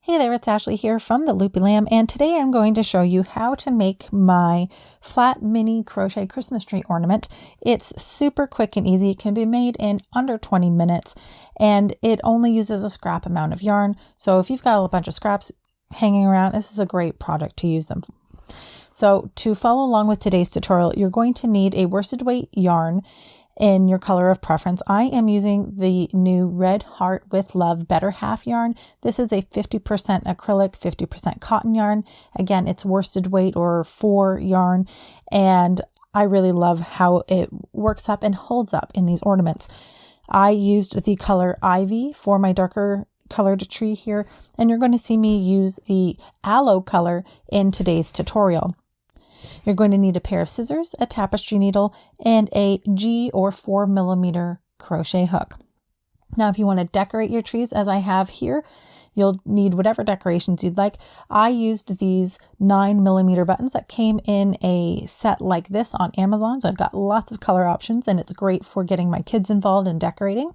Hey there, it's Ashley here from the Loopy Lamb, and today I'm going to show you how to make my flat mini crochet Christmas tree ornament. It's super quick and easy. It can be made in under 20 minutes, and it only uses a scrap amount of yarn. So if you've got a bunch of scraps hanging around, this is a great product to use them. So to follow along with today's tutorial, you're going to need a worsted weight yarn in your color of preference. I am using the new Red Heart with Love Better Half yarn. This is a 50% acrylic, 50% cotton yarn. Again, it's worsted weight or 4 yarn, and I really love how it works up and holds up in these ornaments. I used the color Ivy for my darker colored tree here, and you're going to see me use the Aloe color in today's tutorial. You're going to need a pair of scissors, a tapestry needle, and a G or 4mm crochet hook. Now, if you want to decorate your trees as I have here, you'll need whatever decorations you'd like. I used these 9mm buttons that came in a set like this on Amazon. So I've got lots of color options, and it's great for getting my kids involved in decorating.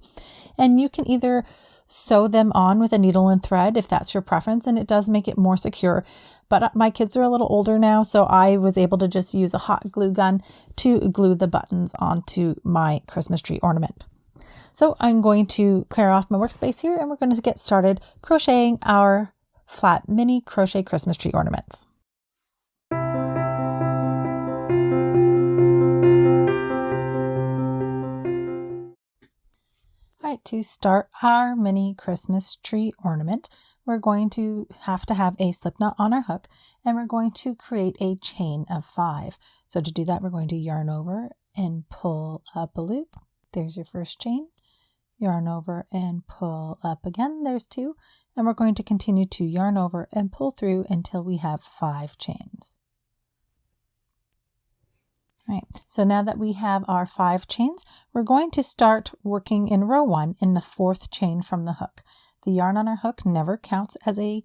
And you can either sew them on with a needle and thread if that's your preference, and it does make it more secure. But my kids are a little older now, so I was able to just use a hot glue gun to glue the buttons onto my Christmas tree ornament. So I'm going to clear off my workspace here, and we're going to get started crocheting our flat mini crochet Christmas tree ornaments. Alright, to start our mini Christmas tree ornament, we're going to have a slip knot on our hook, and we're going to create a chain of 5. So to do that, we're going to yarn over and pull up a loop. There's your first chain. Yarn over and pull up again. There's 2. And we're going to continue to yarn over and pull through until we have 5 chains. All right, so now that we have our 5 chains, we're going to start working in row 1 in the 4th chain from the hook. The yarn on our hook never counts as a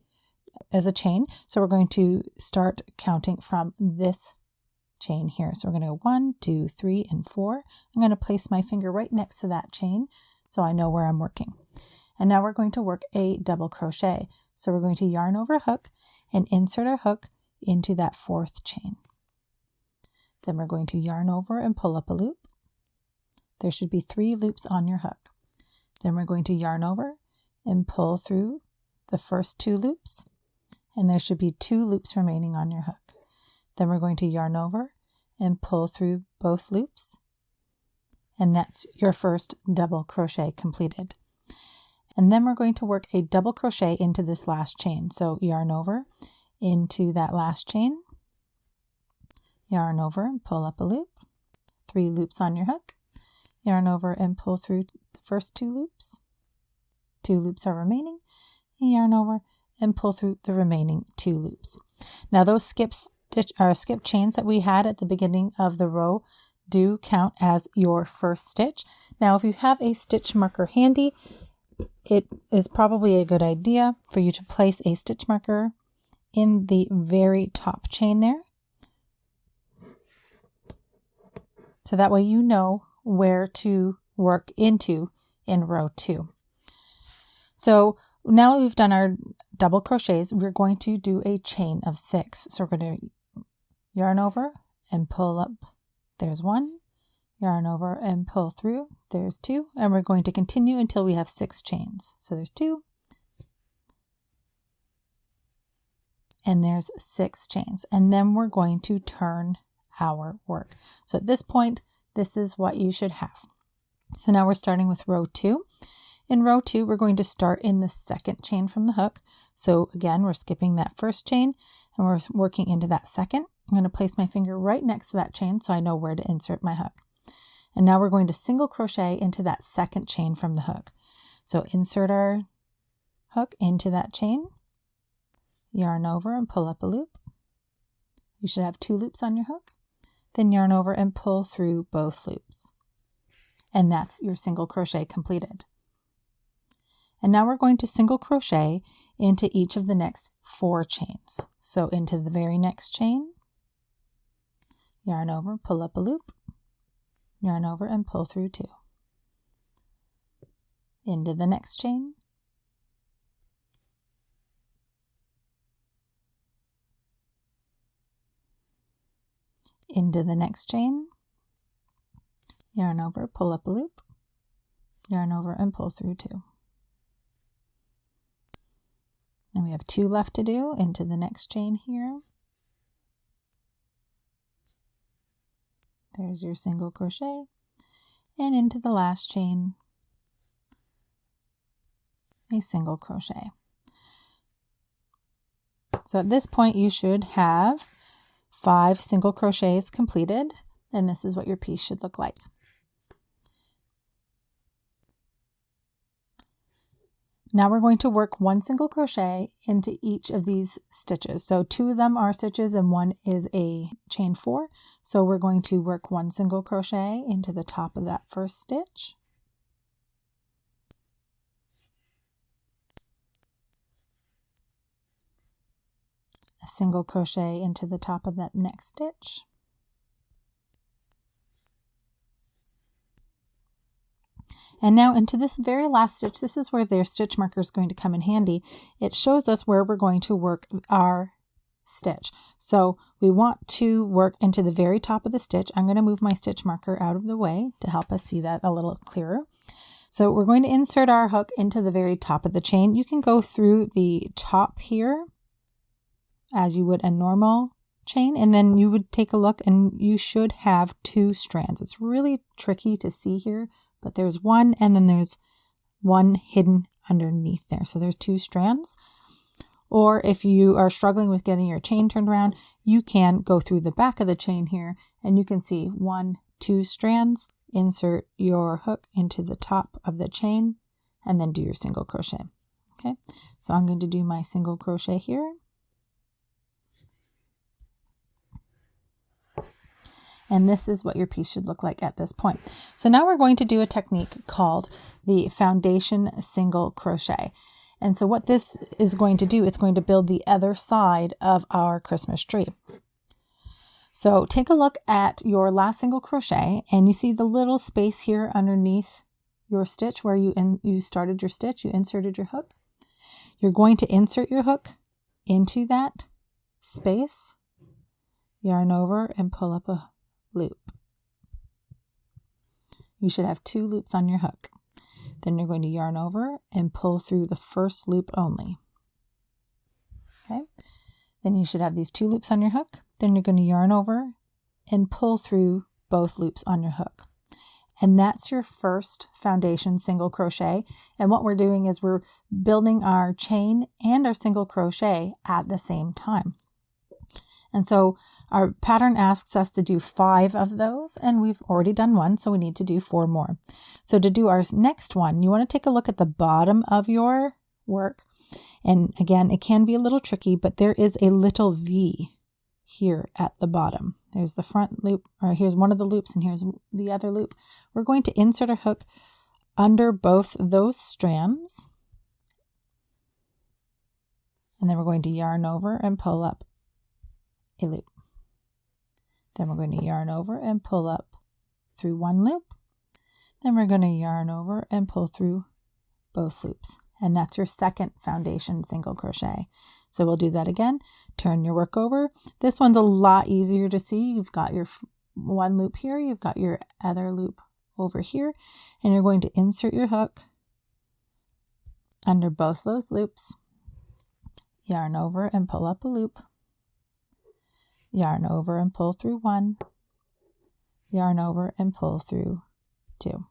chain, so we're going to start counting from this chain here. So we're going to go 1, 2, 3, and 4. I'm going to place my finger right next to that chain so I know where I'm working. And now we're going to work a double crochet. So we're going to yarn over a hook and insert our hook into that 4th chain. Then we're going to yarn over and pull up a loop. There should be 3 loops on your hook. Then we're going to yarn over and pull through the first 2 loops, and there should be 2 loops remaining on your hook. Then we're going to yarn over and pull through both loops, and that's your first double crochet completed. And then we're going to work a double crochet into this last chain. So yarn over into that last chain, yarn over and pull up a loop, 3 loops on your hook, yarn over and pull through the first 2 loops, 2 loops are remaining, and yarn over and pull through the remaining 2 loops. Now those skip chains that we had at the beginning of the row do count as your first stitch. Now if you have a stitch marker handy, it is probably a good idea for you to place a stitch marker in the very top chain there. So that way you know where to work into in row 2. So now we've done our double crochets, we're going to do a chain of 6. So we're going to yarn over and pull up. There's 1. Yarn over and pull through. There's 2. And we're going to continue until we have 6 chains. So there's 2. And there's 6 chains. And then we're going to turn our work. So at this point, this is what you should have. So now we're starting with row 2. In row 2, we're going to start in the 2nd chain from the hook. So again, we're skipping that first chain and we're working into that 2nd. I'm going to place my finger right next to that chain so I know where to insert my hook. And now we're going to single crochet into that 2nd chain from the hook. So insert our hook into that chain, yarn over and pull up a loop. You should have 2 loops on your hook. Then yarn over and pull through both loops. And that's your single crochet completed. And now we're going to single crochet into each of the next 4 chains. So into the very next chain, yarn over, pull up a loop, yarn over and pull through 2. Into the next chain, into the next chain, yarn over, pull up a loop, yarn over and pull through 2. And we have 2 left to do. Into the next chain here. There's your single crochet, and into the last chain, a single crochet. So at this point you should have 5 single crochets completed, and this is what your piece should look like. Now we're going to work 1 single crochet into each of these stitches. So 2 of them are stitches and 1 is a chain 4. So we're going to work 1 single crochet into the top of that first stitch. A single crochet into the top of that next stitch. And now into this very last stitch, this is where their stitch marker is going to come in handy. It shows us where we're going to work our stitch. So we want to work into the very top of the stitch. I'm going to move my stitch marker out of the way to help us see that a little clearer. So we're going to insert our hook into the very top of the chain. You can go through the top here as you would a normal chain, and then you would take a look and you should have 2 strands. It's really tricky to see here, but there's 1 and then there's 1 hidden underneath there. So there's 2 strands. Or if you are struggling with getting your chain turned around, you can go through the back of the chain here and you can see 1, 2 strands, insert your hook into the top of the chain and then do your single crochet. Okay, so I'm going to do my single crochet here. And this is what your piece should look like at this point. So now we're going to do a technique called the foundation single crochet. And so what this is going to do, it's going to build the other side of our Christmas tree. So take a look at your last single crochet and you see the little space here underneath your stitch where you started your stitch, you inserted your hook. You're going to insert your hook into that space, yarn over and pull up a loop. You should have 2 loops on your hook. Then you're going to yarn over and pull through the first loop only. Okay. Then you should have these 2 loops on your hook. Then you're going to yarn over and pull through both loops on your hook. And that's your first foundation single crochet. And what we're doing is we're building our chain and our single crochet at the same time. And so our pattern asks us to do 5 of those, and we've already done 1, so we need to do 4 more. So to do our next one, you want to take a look at the bottom of your work. And again, it can be a little tricky, but there is a little V here at the bottom. There's the front loop, or here's one of the loops, and here's the other loop. We're going to insert a hook under both those strands. And then we're going to yarn over and pull up a loop. Then we're going to yarn over and pull up through 1 loop. Then we're going to yarn over and pull through both loops. And that's your second foundation single crochet. So we'll do that again. Turn your work over. This one's a lot easier to see. You've got your 1 loop here. You've got your other loop over here. And you're going to insert your hook under both those loops. Yarn over and pull up a loop. Yarn over and pull through 1, yarn over and pull through 2.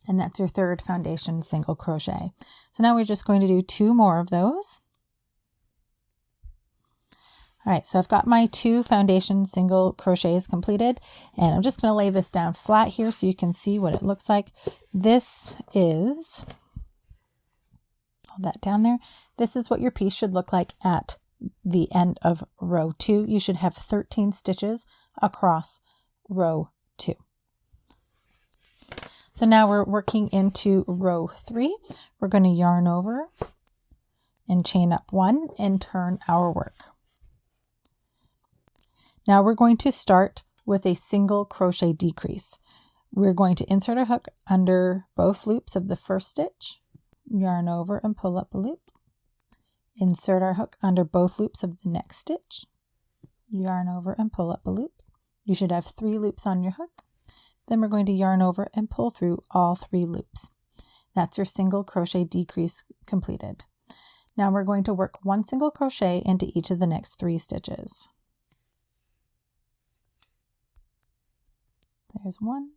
And that's your third foundation single crochet. So now we're just going to do 2 more of those. All right, so I've got my 2 foundation single crochets completed, and I'm just going to lay this down flat here so you can see what it looks like. This is, hold that down there. This is what your piece should look like at the end of row 2. You should have 13 stitches across row 2. So now we're working into row 3. We're going to yarn over and chain up 1 and turn our work. Now we're going to start with a single crochet decrease. We're going to insert a hook under both loops of the first stitch, yarn over and pull up a loop. Insert our hook under both loops of the next stitch, yarn over and pull up a loop. You should have 3 loops on your hook. Then we're going to yarn over and pull through all 3 loops. That's your single crochet decrease completed. Now we're going to work 1 single crochet into each of the next 3 stitches. There's 1,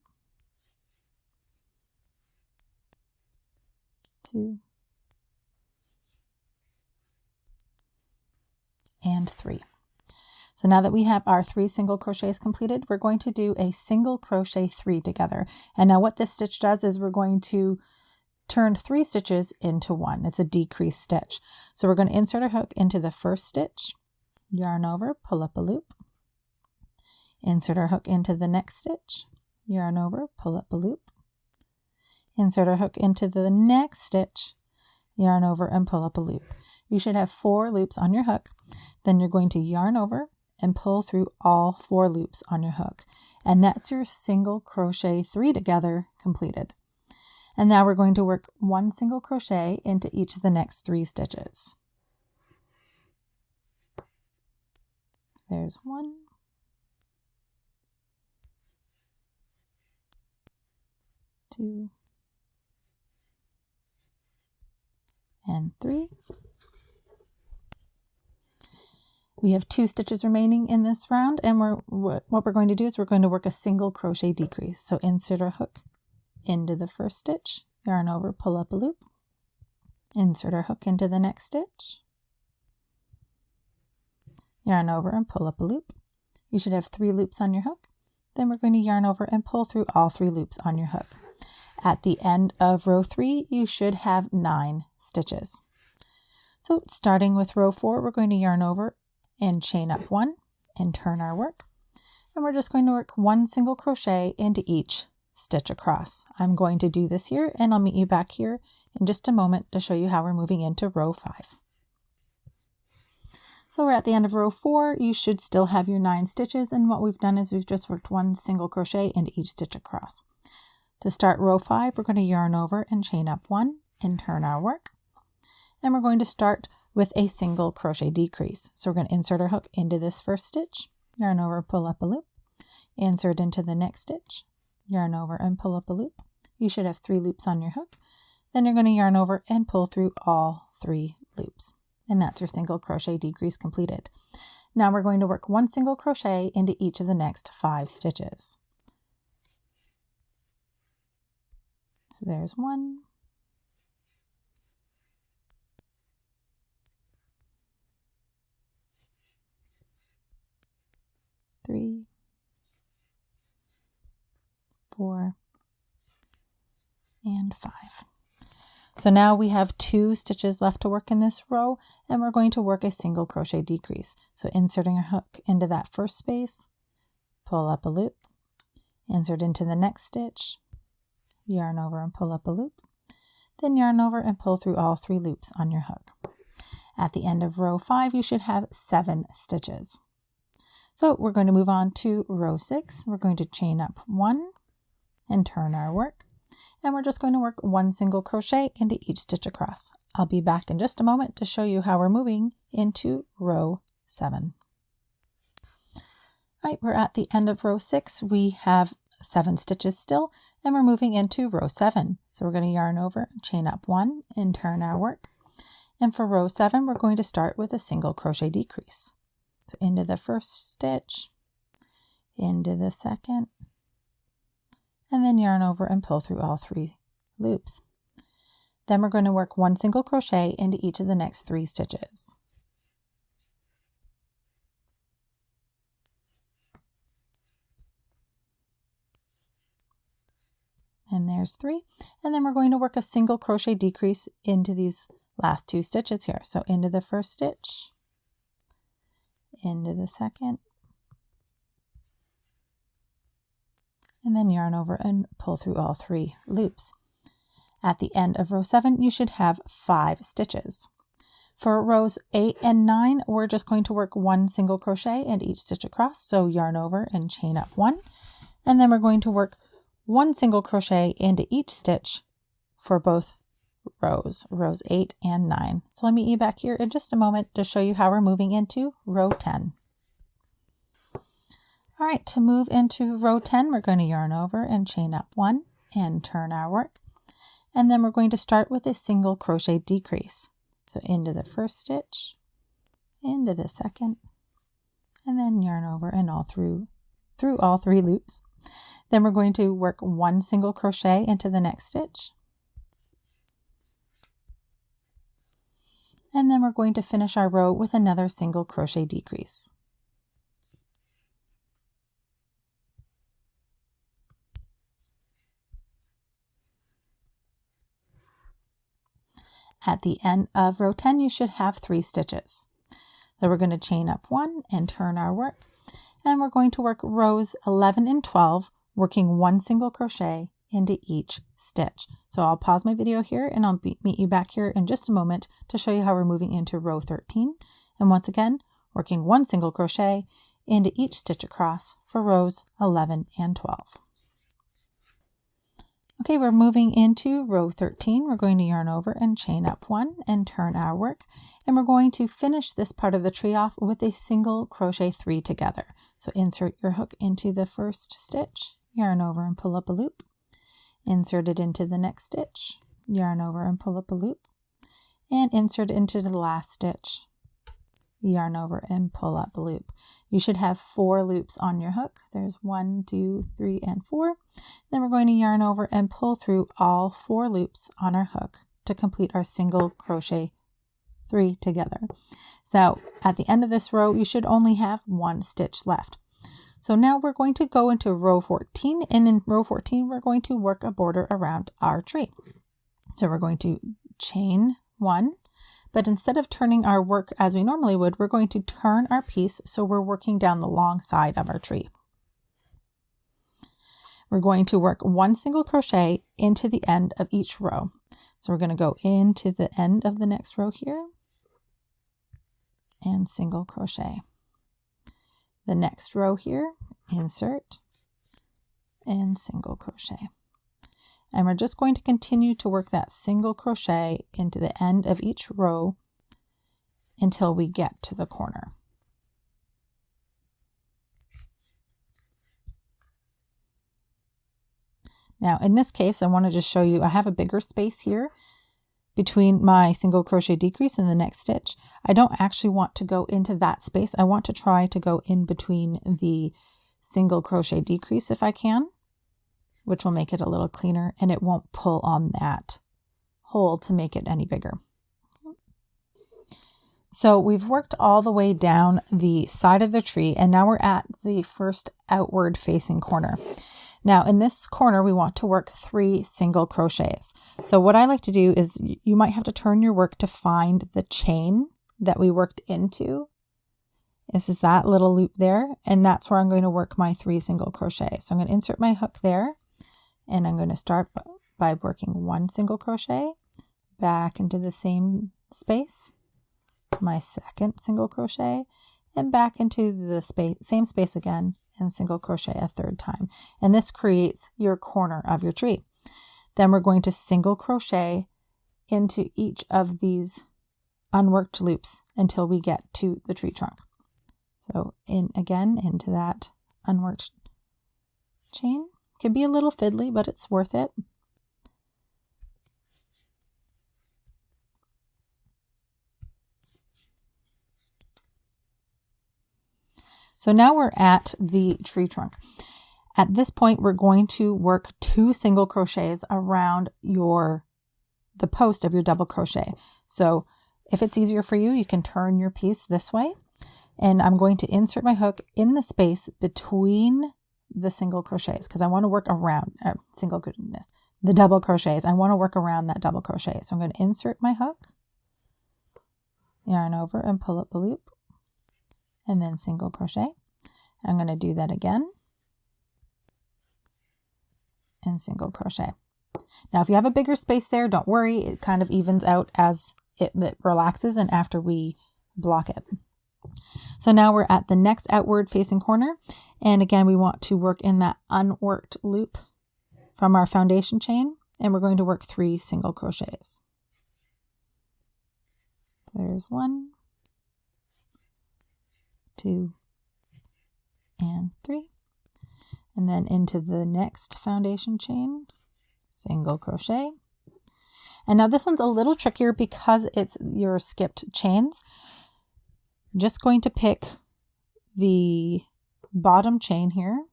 2, and 3. So now that we have our 3 single crochets completed, we're going to do a single crochet 3 together. And now what this stitch does is we're going to turn 3 stitches into 1. It's a decrease stitch. So we're going to insert our hook into the first stitch, yarn over, pull up a loop, insert our hook into the next stitch, yarn over, pull up a loop, insert our hook into the next stitch, yarn over and pull up a loop. You should have 4 loops on your hook. Then you're going to yarn over and pull through all 4 loops on your hook. And that's your single crochet 3 together completed. And now we're going to work 1 single crochet into each of the next 3 stitches. There's 1, 2, and 3. We have 2 stitches remaining in this round, and what we're going to do is we're going to work a single crochet decrease. So insert our hook into the first stitch, yarn over, pull up a loop, insert our hook into the next stitch, yarn over and pull up a loop. You should have 3 loops on your hook. Then we're going to yarn over and pull through all 3 loops on your hook. At the end of row 3, you should have 9 stitches. So starting with row 4, we're going to yarn over and chain up 1 and turn our work. And we're just going to work 1 single crochet into each stitch across. I'm going to do this here, and I'll meet you back here in just a moment to show you how we're moving into row 5. So we're at the end of row 4. You should still have your 9 stitches, and what we've done is we've just worked 1 single crochet into each stitch across. To start row 5, we're going to yarn over and chain up 1 and turn our work. And we're going to start with a single crochet decrease. So we're going to insert our hook into this first stitch, yarn over, pull up a loop, insert into the next stitch, yarn over and pull up a loop. You should have 3 loops on your hook. Then you're going to yarn over and pull through all 3 loops. And that's your single crochet decrease completed. Now we're going to work 1 single crochet into each of the next 5 stitches. So there's 1, 3, 4, and 5. So now we have 2 stitches left to work in this row, and we're going to work a single crochet decrease. So inserting a hook into that first space, pull up a loop, insert into the next stitch, yarn over and pull up a loop, then yarn over and pull through all 3 loops on your hook. At the end of row 5, you should have 7 stitches. So we're going to move on to row 6. We're going to chain up 1 and turn our work. And we're just going to work 1 single crochet into each stitch across. I'll be back in just a moment to show you how we're moving into row 7. All right, we're at the end of row 6. We have 7 stitches still, and we're moving into row 7. So we're going to yarn over, chain up 1, and turn our work. And for row 7, we're going to start with a single crochet decrease. So into the first stitch, into the second, and then yarn over and pull through all 3 loops. Then we're going to work 1 single crochet into each of the next 3 stitches. And there's 3. And then we're going to work a single crochet decrease into these last 2 stitches here. So into the first stitch, into the second, and then yarn over and pull through all 3 loops. At the end of row 7, you should have 5 stitches. For rows 8 and 9, we're just going to work 1 single crochet into each stitch across. So yarn over and chain up 1, and then we're going to work 1 single crochet into each stitch for both rows 8 and 9. So let me meet you back here in just a moment to show you how we're moving into row 10. All right, to move into row 10, we're going to yarn over and chain up 1 and turn our work. And then we're going to start with a single crochet decrease. So into the first stitch, into the second, and then yarn over and all through all 3 loops. Then we're going to work 1 single crochet into the next stitch. And then we're going to finish our row with another single crochet decrease. At the end of row 10, you should have 3 stitches. So we're going to chain up 1 and turn our work. And we're going to work rows 11 and 12, working 1 single crochet into each stitch. So I'll pause my video here and I'll meet you back here in just a moment to show you how we're moving into row 13. And once again, working 1 single crochet into each stitch across for rows 11 and 12. Okay, we're moving into row 13. We're going to yarn over and chain up 1 and turn our work. And we're going to finish this part of the tree off with a single crochet 3 together. So insert your hook into the first stitch, yarn over and pull up a loop. Insert it into the next stitch, yarn over and pull up a loop. And insert it into the last stitch, yarn over and pull up a loop. You should have 4 loops on your hook. There's 1, 2, 3, and 4. Then we're going to yarn over and pull through all 4 loops on our hook to complete our single crochet 3 together. So at the end of this row, you should only have 1 stitch left. So now we're going to go into row 14, and in row 14, we're going to work a border around our tree. So we're going to chain 1. But instead of turning our work as we normally would, we're going to turn our piece so we're working down the long side of our tree. We're going to work 1 single crochet into the end of each row. So we're going to go into the end of the next row here and single crochet. The next row here, insert and single crochet. And we're just going to continue to work that single crochet into the end of each row until we get to the corner. Now in this case, I want to just show you, I have a bigger space here between my single crochet decrease and the next stitch. I don't actually want to go into that space. I want to try to go in between the single crochet decrease if I can, which will make it a little cleaner and it won't pull on that hole to make it any bigger. So we've worked all the way down the side of the tree and now we're at the first outward facing corner. Now in this corner, we want to work 3 single crochets. So what I like to do is you might have to turn your work to find the chain that we worked into. This is that little loop there, and that's where I'm going to work my 3 single crochets. So I'm going to insert my hook there, and I'm going to start by working 1 single crochet back into the same space, my second single crochet, and back into the same space again, and single crochet a 3rd time. And this creates your corner of your tree. Then we're going to single crochet into each of these unworked loops until we get to the tree trunk. So into that unworked chain. Can be a little fiddly, but it's worth it. So now we're at the tree trunk. At this point, we're going to work 2 single crochets around the post of your double crochet. So if it's easier for you, you can turn your piece this way. And I'm going to insert my hook in the space between the single crochets because I want to work around the double crochets. I want to work around that double crochet. So I'm going to insert my hook, yarn over and pull up the loop, and then single crochet. I'm going to do that again and single crochet. Now if you have a bigger space there, don't worry, it kind of evens out as it relaxes and after we block it. So now we're at the next outward facing corner, and again we want to work in that unworked loop from our foundation chain, and we're going to work 3 single crochets. There's 1, 2, and 3. And then into the next foundation chain, single crochet. And now this one's a little trickier because it's your skipped chains. I'm just going to pick the bottom chain here.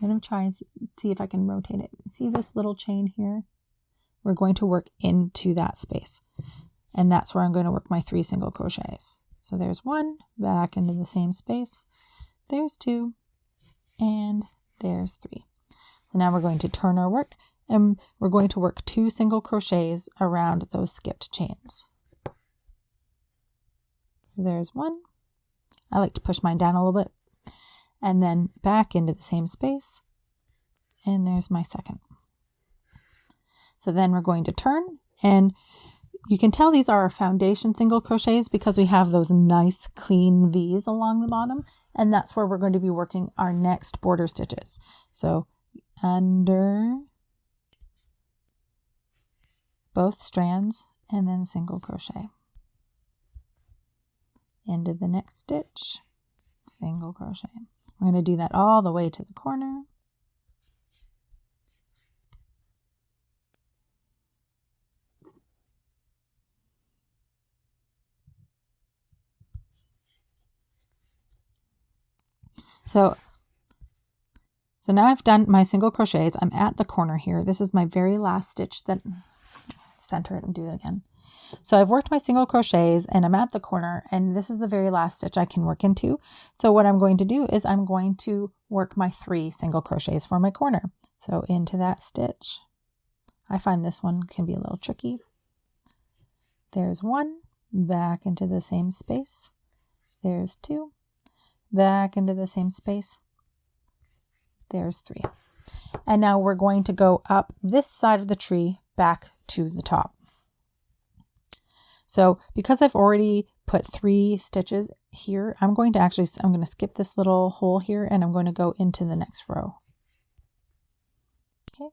I'm going to try and see if I can rotate it. See this little chain here? We're going to work into that space. And that's where I'm going to work my 3 single crochets. So there's 1, back into the same space. There's 2, and there's 3. So now we're going to turn our work, and we're going to work 2 single crochets around those skipped chains. So there's 1. I like to push mine down a little bit, and then back into the same space, and there's my second. So then we're going to turn, and you can tell these are our foundation single crochets because we have those nice clean V's along the bottom, and that's where we're going to be working our next border stitches. So under both strands and then single crochet. Into the next stitch, single crochet. We're going to do that all the way to the corner. So now I've done my single crochets. I'm at the corner here. This is my very last stitch that, center it and do it again. So I've worked my single crochets and I'm at the corner, and this is the very last stitch I can work into. So what I'm going to do is I'm going to work my 3 single crochets for my corner. So into that stitch. I find this one can be a little tricky. There's 1, back into the same space. There's 2, back into the same space. There's 3. And now we're going to go up this side of the tree back to the top. So because I've already put 3 stitches here, I'm going to skip this little hole here, and I'm going to go into the next row. Okay,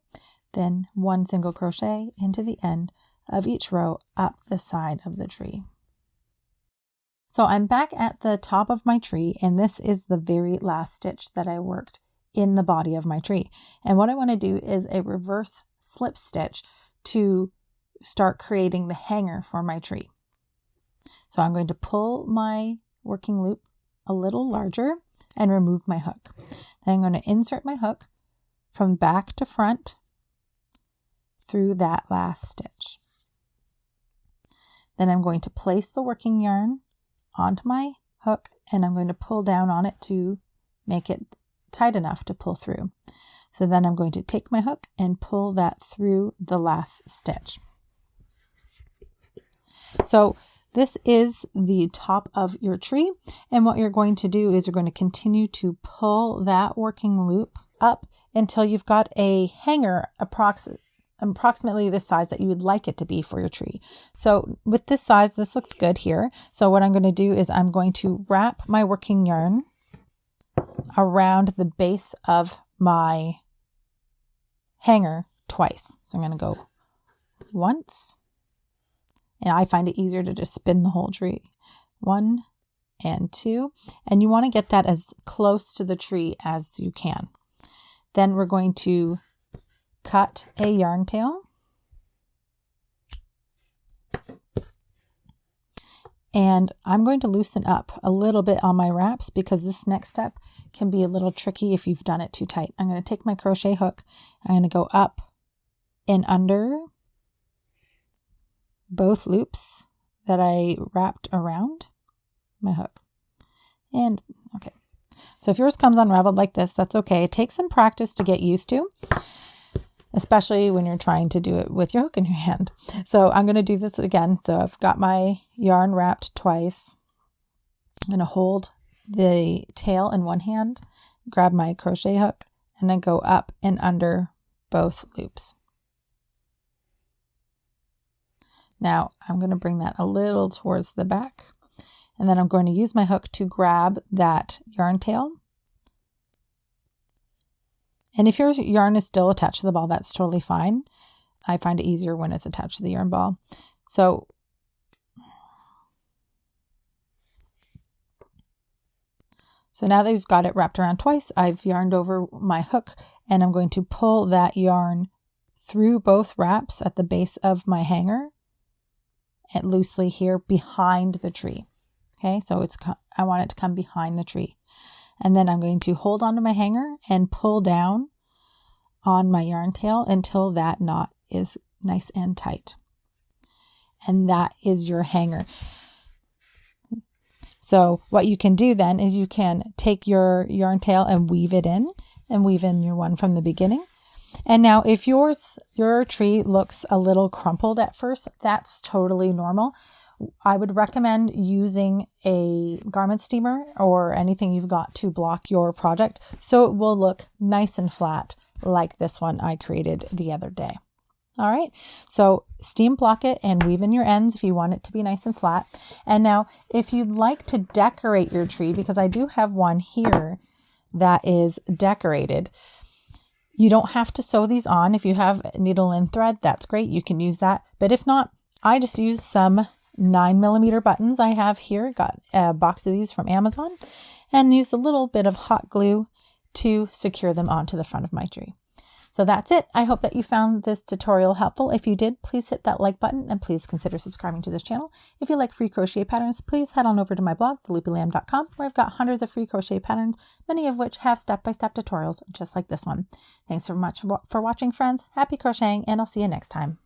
then 1 single crochet into the end of each row up the side of the tree. So I'm back at the top of my tree, and this is the very last stitch that I worked in the body of my tree. And what I want to do is a reverse slip stitch to start creating the hanger for my tree. So I'm going to pull my working loop a little larger and remove my hook. Then I'm going to insert my hook from back to front through that last stitch. Then I'm going to place the working yarn onto my hook, and I'm going to pull down on it to make it tight enough to pull through. So then I'm going to take my hook and pull that through the last stitch. So this is the top of your tree, and what you're going to do is you're going to continue to pull that working loop up until you've got a hanger approximately the size that you would like it to be for your tree. So with this size, this looks good here. So what I'm going to do is I'm going to wrap my working yarn around the base of my hanger twice. So I'm going to go once, and I find it easier to just spin the whole tree. 1 and 2, and you want to get that as close to the tree as you can. Then we're going to cut a yarn tail, and I'm going to loosen up a little bit on my wraps because this next step can be a little tricky if you've done it too tight. I'm going to take my crochet hook, I'm going to go up and under both loops that I wrapped around my hook. And okay, so if yours comes unraveled like this, that's okay. It takes some practice to get used to, especially when you're trying to do it with your hook in your hand. So I'm going to do this again. So I've got my yarn wrapped twice. I'm going to hold the tail in one hand, grab my crochet hook, and then go up and under both loops. Now I'm going to bring that a little towards the back, and then I'm going to use my hook to grab that yarn tail. And if your yarn is still attached to the ball, that's totally fine. I find it easier when it's attached to the yarn ball. So So now that we've got it wrapped around twice, I've yarned over my hook and I'm going to pull that yarn through both wraps at the base of my hanger and loosely here behind the tree. Okay, so I want it to come behind the tree. And then I'm going to hold onto my hanger and pull down on my yarn tail until that knot is nice and tight. And that is your hanger. So what you can do then is you can take your yarn tail and weave it in and weave in your one from the beginning. And now if your tree looks a little crumpled at first, that's totally normal. I would recommend using a garment steamer or anything you've got to block your project so it will look nice and flat like this one I created the other day. All right, so steam block it and weave in your ends if you want it to be nice and flat. And now if you'd like to decorate your tree, because I do have one here that is decorated, you don't have to sew these on. If you have needle and thread, that's great. You can use that. But if not, I just use some 9mm buttons I have here. Got a box of these from Amazon and use a little bit of hot glue to secure them onto the front of my tree. So that's it. I hope that you found this tutorial helpful. If you did, please hit that like button and please consider subscribing to this channel. If you like free crochet patterns, please head on over to my blog, theloopylamb.com, where I've got hundreds of free crochet patterns, many of which have step-by-step tutorials just like this one. Thanks so much for watching, friends. Happy crocheting, and I'll see you next time.